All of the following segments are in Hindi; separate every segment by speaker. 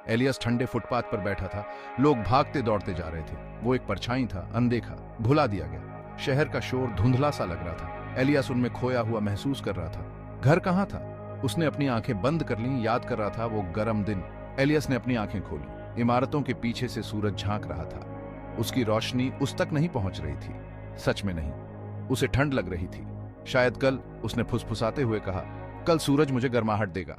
Speaker 1: एलियास ठंडे फुटपाथ पर बैठा था। लोग भागते दौड़ते जा रहे थे। वो एक परछाई था, अनदेखा, भुला दिया गया। शहर का शोर धुंधला सा लग रहा था। एलियास उनमें खोया हुआ महसूस कर रहा था। घर कहाँ था? उसने अपनी आंखें बंद कर लीं, याद कर रहा था वो गर्म दिन। एलियास ने अपनी आंखें खोली। इमारतों के पीछे से सूरज झांक रहा था। उसकी रोशनी उस तक नहीं पहुंच रही थी। सच में नहीं। उसे ठंड लग रही थी। शायद कल, उसने फुसफुसाते हुए कहा, कल सूरज मुझे गर्माहट देगा।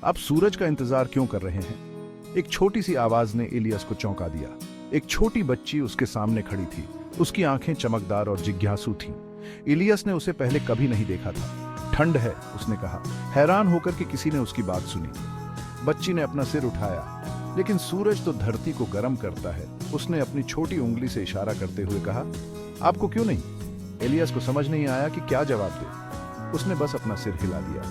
Speaker 1: आप सूरज का इंतजार क्यों कर रहे हैं? एक छोटी सी आवाज ने एलियास को चौंका दिया। एक छोटी बच्ची उसके सामने खड़ी थी। उसकी आंखें चमकदार और जिज्ञासु थीं। एलियास ने उसे पहले कभी नहीं देखा था। ठंड है, उसने कहा, हैरान होकर कि किसी ने उसकी बात सुनी। बच्ची ने अपना सिर उठाया। लेकिन सूरज तो धरती को गर्म करता है। उसने अपनी छोटी उंगली से इशारा करते हुए कहा, आपको क्यों नहीं? एलियास को समझ नहीं आया कि क्या जवाब दे। उसने बस अपना सिर हिला दिया।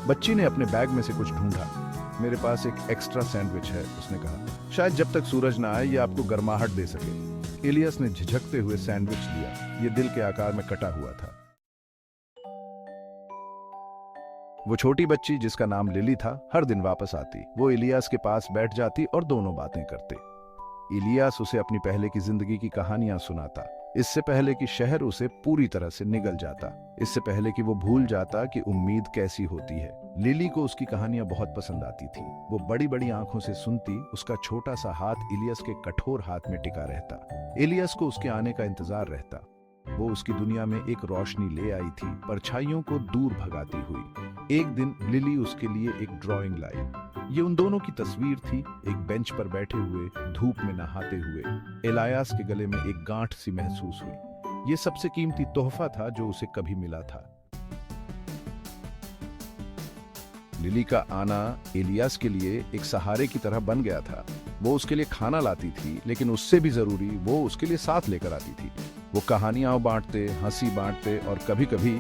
Speaker 1: बच्ची ने अपने बैग में से कुछ ढूंढा। मेरे पास एक एक्स्ट्रा सैंडविच है, उसने कहा, शायद जब तक सूरज ना आए ये आपको गर्माहट दे सके। एलियास ने झिझकते हुए सैंडविच लिया। ये दिल के आकार में कटा हुआ था। वो छोटी बच्ची जिसका नाम लिली था, हर दिन वापस आती। वो इलियास के पास बैठ जाती और दोनों बातें करते। इलियास उसे अपनी पहले की जिंदगी की कहानियां सुनाता, इससे पहले कि शहर उसे पूरी तरह से निगल जाता, इससे पहले कि वो भूल जाता कि उम्मीद कैसी होती है। लिली को उसकी कहानियां बहुत पसंद आती थी। वो बड़ी बड़ी आंखों से सुनती। उसका छोटा सा हाथ इलियास के कठोर हाथ में टिका रहता। इलियास को उसके आने का इंतजार रहता। वो उसकी दुनिया में एक रोशनी ले आई थी, परछाइयों को दूर भगाती हुई। एक दिन लिली उसके लिए एक ड्राइंग लाई। ये उन दोनों की तस्वीर थी, एक बेंच पर बैठे हुए, धूप में नहाते हुए। एलियास के गले में एक गांठ सी महसूस हुई। ये सबसे कीमती तोहफा था जो उसे कभी मिला था। लिली का आना एलियास के लिए एक सहारे की तरह बन गया था। वो उसके लिए खाना लाती थी, लेकिन उससे भी जरूरी वो उसके लिए साथ लेकर आती थी। वो कहानियां बांटते, हंसी बांटते और कभी कभी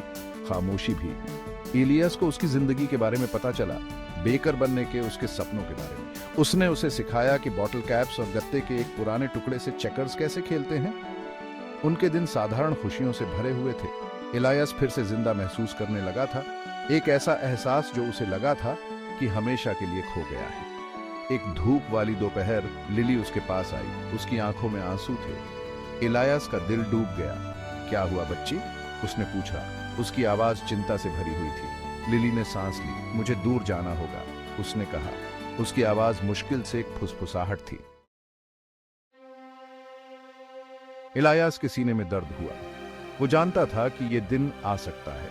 Speaker 1: खामोशी भी। एलियास को उसकी जिंदगी के बारे में पता चला, बेकर बनने के उसके सपनों के बारे में। उसने उसे सिखाया कि बॉटल कैप्स और गत्ते के एक पुराने टुकड़े से चेकर्स कैसे खेलते हैं। उनके दिन साधारण खुशियों से भरे हुए थे। एलियास फिर से जिंदा महसूस करने लगा था, एक ऐसा एहसास जो उसे लगा था कि हमेशा के लिए खो गया है। एक धूप वाली दोपहर लिली उसके पास आई। उसकी आंखों में आंसू थे। एलियास का दिल डूब गया। क्या हुआ बच्ची? उसने पूछा। उसकी आवाज चिंता से भरी हुई थी। लिली ने सांस ली। मुझे दूर जाना होगा, उसने कहा। उसकी आवाज मुश्किल से एक फुसफुसाहट थी। एलियास के सीने में दर्द हुआ। वो जानता था कि यह दिन आ सकता है।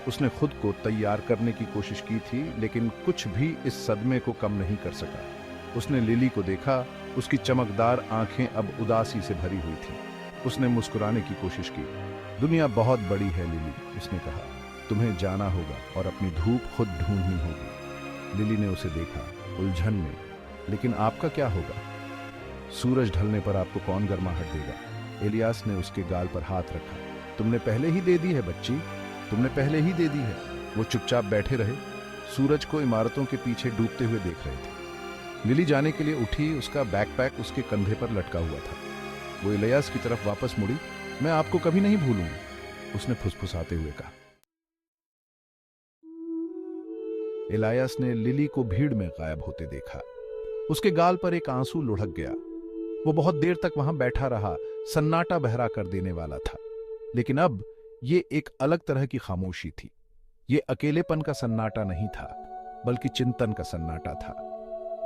Speaker 1: उसने खुद को तैयार करने की कोशिश की थी, लेकिन कुछ भी इस सदमे को कम नहीं कर सका। उसने लिली को देखा। उसकी चमकदार आंखें अब उदासी से भरी हुई थीं। उसने मुस्कुराने की कोशिश की। दुनिया बहुत बड़ी है लिली, उसने कहा। तुम्हें जाना होगा और अपनी धूप खुद ढूंढनी होगी। लिली ने उसे देखा, उलझन में। लेकिन आपका क्या होगा? सूरज ढलने पर आपको कौन गर्माहट देगा? एलियास ने उसके गाल पर हाथ रखा। तुमने पहले ही दे दी है बच्ची, तुमने पहले ही दे दी है। वो चुपचाप बैठे रहे, सूरज को इमारतों के पीछे डूबते हुए देख रहे थे। लिली जाने के लिए उठी। उसका बैकपैक उसके कंधे पर लटका हुआ था। वो एलियास की तरफ वापस मुड़ी। मैं आपको कभी नहीं भूलूंगी, उसने फुसफुसाते हुए कहा। एलियास ने लिली को भीड़ में गायब होते देखा। उसके गाल पर एक आंसू लुढ़क गया। वो बहुत देर तक वहां बैठा रहा, सन्नाटा बहरा कर देने वाला था। लेकिन अब ये एक अलग तरह की खामोशी थी। ये अकेलेपन का सन्नाटा नहीं था, बल्कि चिंतन का सन्नाटा था।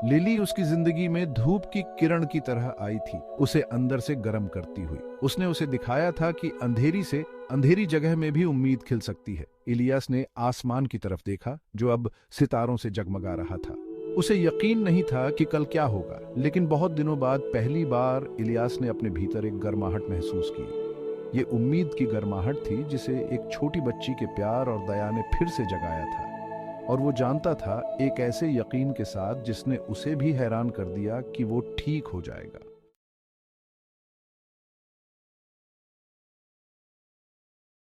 Speaker 1: लिली उसकी जिंदगी में धूप की किरण की तरह आई थी, उसे अंदर से गर्म करती हुई। उसने उसे दिखाया था कि अंधेरी से अंधेरी जगह में भी उम्मीद खिल सकती है। एलियास ने आसमान की तरफ देखा, जो अब सितारों से जगमगा रहा था। उसे यकीन नहीं था कि कल क्या होगा, लेकिन बहुत दिनों बाद पहली बार एलियास ने अपने भीतर एक गर्माहट महसूस की। ये उम्मीद की गर्माहट थी जिसे एक छोटी बच्ची के प्यार और दया ने फिर से जगाया था। और वो जानता था, एक ऐसे यकीन के साथ जिसने उसे भी हैरान कर दिया, कि वो ठीक हो जाएगा।